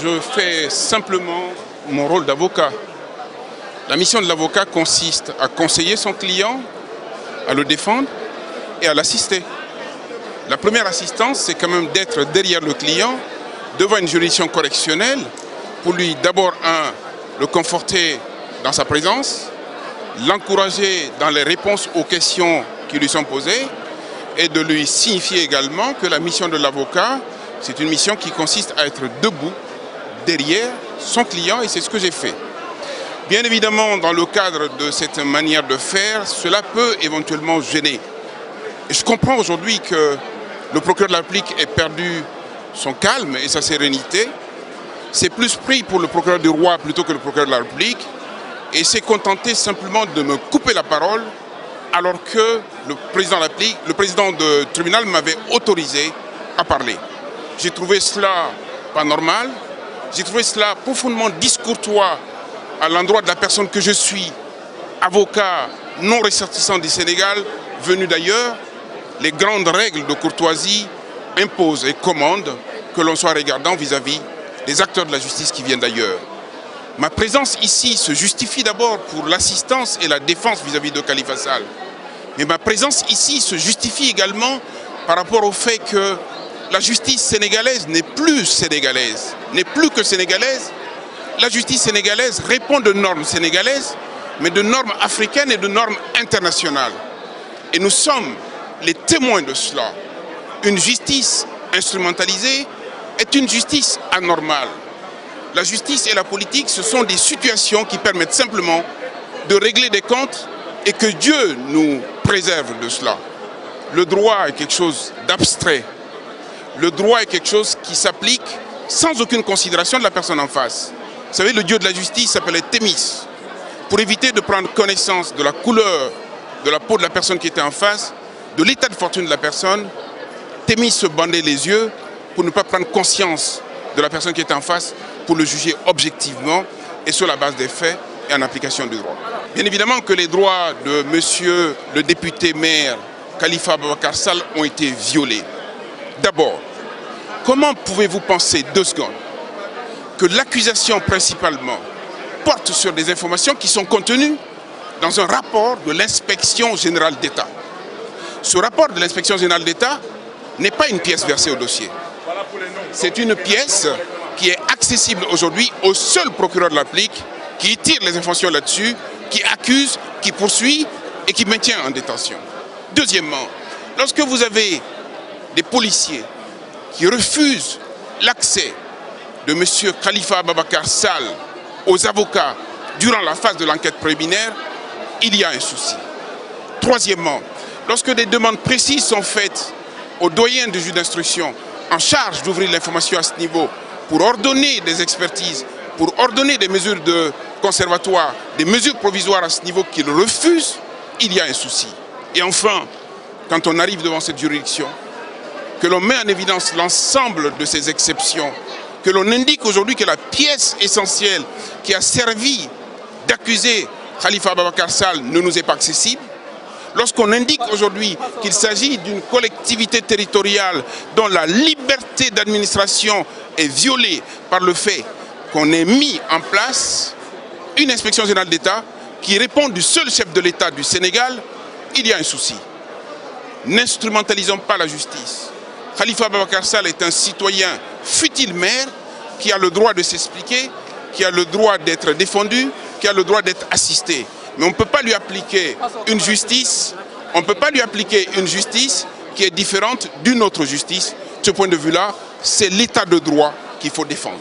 je fais simplement mon rôle d'avocat. La mission de l'avocat consiste à conseiller son client, à le défendre et à l'assister. La première assistance, c'est quand même d'être derrière le client, devant une juridiction correctionnelle, pour lui d'abord, le conforter dans sa présence, l'encourager dans les réponses aux questions qui lui sont posées et de lui signifier également que la mission de l'avocat, c'est une mission qui consiste à être debout, derrière son client, et c'est ce que j'ai fait. Bien évidemment, dans le cadre de cette manière de faire, cela peut éventuellement gêner. Et je comprends aujourd'hui que le procureur de la République ait perdu son calme et sa sérénité. C'est plus pris pour le procureur du roi plutôt que le procureur de la République, et s'est contenté simplement de me couper la parole alors que le président du tribunal m'avait autorisé à parler. J'ai trouvé cela pas normal, j'ai trouvé cela profondément discourtois à l'endroit de la personne que je suis, avocat non ressortissant du Sénégal, venu d'ailleurs. Les grandes règles de courtoisie imposent et commandent que l'on soit regardant vis-à-vis des acteurs de la justice qui viennent d'ailleurs. Ma présence ici se justifie d'abord pour l'assistance et la défense vis-à-vis de Khalifa Sall. Mais ma présence ici se justifie également par rapport au fait que la justice sénégalaise n'est plus sénégalaise, n'est plus que sénégalaise. La justice sénégalaise répond de normes sénégalaises, mais de normes africaines et de normes internationales. Et nous sommes les témoins de cela. Une justice instrumentalisée est une justice anormale. La justice et la politique, ce sont des situations qui permettent simplement de régler des comptes et que Dieu nous préserve de cela. Le droit est quelque chose d'abstrait. Le droit est quelque chose qui s'applique sans aucune considération de la personne en face. Vous savez, le dieu de la justice s'appelait Thémis. Pour éviter de prendre connaissance de la couleur de la peau de la personne qui était en face, de l'état de fortune de la personne, Thémis se bandait les yeux pour ne pas prendre conscience de la personne qui était en face, pour le juger objectivement et sur la base des faits et en application du droit. Bien évidemment que les droits de monsieur le député maire Khalifa Ababacar Sall ont été violés. D'abord, comment pouvez-vous penser 2 secondes que l'accusation principalement porte sur des informations qui sont contenues dans un rapport de l'inspection générale d'État? Ce rapport de l'inspection générale d'État n'est pas une pièce versée au dossier. C'est une pièce qui est accessible aujourd'hui au seul procureur de la République qui tire les informations là-dessus, qui accuse, qui poursuit et qui maintient en détention. Deuxièmement, lorsque vous avez des policiers qui refusent l'accès de M. Khalifa Ababacar Sall aux avocats durant la phase de l'enquête préliminaire, il y a un souci. Troisièmement, lorsque des demandes précises sont faites aux doyens du juge d'instruction en charge d'ouvrir l'information à ce niveau pour ordonner des expertises, pour ordonner des mesures de conservatoire, des mesures provisoires à ce niveau qu'ils refusent, il y a un souci. Et enfin, quand on arrive devant cette juridiction, que l'on met en évidence l'ensemble de ces exceptions, que l'on indique aujourd'hui que la pièce essentielle qui a servi d'accuser Khalifa Ababacar Sall ne nous est pas accessible, lorsqu'on indique aujourd'hui qu'il s'agit d'une collectivité territoriale dont la liberté d'administration est violée par le fait qu'on ait mis en place une inspection générale d'État qui répond du seul chef de l'État du Sénégal, il y a un souci. N'instrumentalisons pas la justice. Khalifa Ababacar Sall est un citoyen, fut-il maire, qui a le droit de s'expliquer, qui a le droit d'être défendu, qui a le droit d'être assisté. Mais on ne peut pas lui appliquer une justice, qui est différente d'une autre justice. De ce point de vue-là, c'est l'état de droit qu'il faut défendre.